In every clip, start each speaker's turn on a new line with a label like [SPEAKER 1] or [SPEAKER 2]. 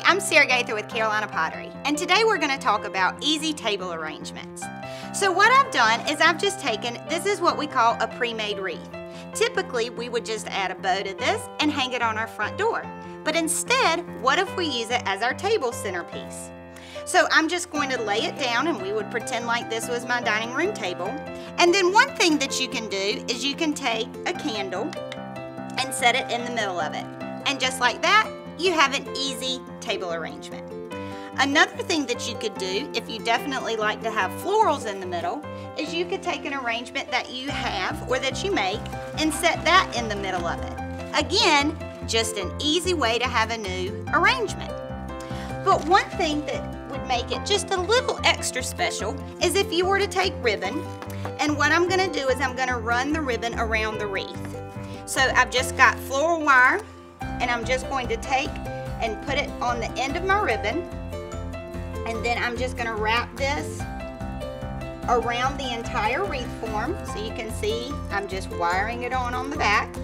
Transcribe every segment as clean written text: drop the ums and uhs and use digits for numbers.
[SPEAKER 1] I'm Sarah Gaither with Carolina Pottery, and today we're going to talk about easy table arrangements. So what I've done is I've just taken, this is what we call a pre-made wreath. Typically, we would just add a bow to this and hang it on our front door. But instead, what if we use it as our table centerpiece? So I'm just going to lay it down, and we would pretend like this was my dining room table. And then one thing that you can do is you can take a candle and set it in the middle of it. And just like that, you have an easy table arrangement. Another thing that you could do, if you definitely like to have florals in the middle, is you could take an arrangement that you have or that you make and set that in the middle of it. Again, just an easy way to have a new arrangement. But one thing that would make it just a little extra special is if you were to take ribbon, and what I'm going to do is I'm going to run the ribbon around the wreath. So I've just got floral wire, and I'm just going to take and put it on the end of my ribbon, and then I'm just going to wrap this around the entire wreath form. So you can see I'm just wiring it on the back,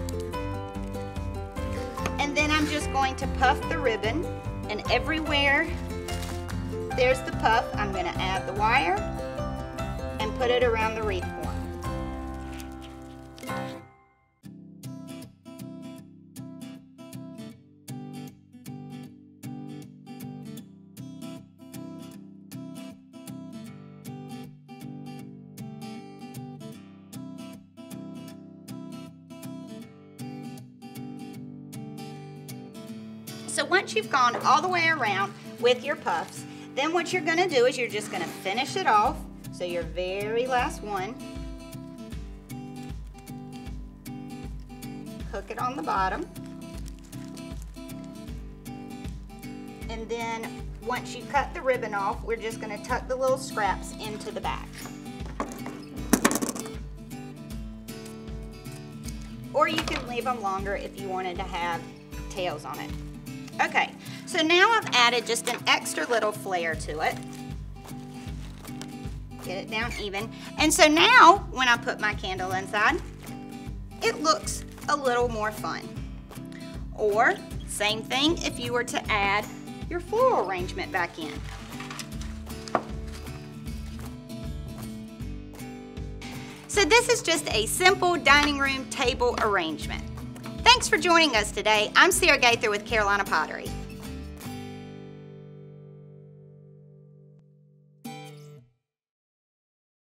[SPEAKER 1] and then I'm just going to puff the ribbon, and everywhere there's the puff, I'm going to add the wire and put it around the wreath form. So once you've gone all the way around with your puffs, then what you're going to do is you're just going to finish it off. So your very last one, hook it on the bottom, and then once you cut the ribbon off, we're just going to tuck the little scraps into the back. Or you can leave them longer if you wanted to have tails on it. Okay, so now I've added just an extra little flare to it. Get it down even. And so now, when I put my candle inside, it looks a little more fun. Or, same thing if you were to add your floral arrangement back in. So this is just a simple dining room table arrangement. Thanks for joining us today. I'm Sarah Gaither with Carolina Pottery.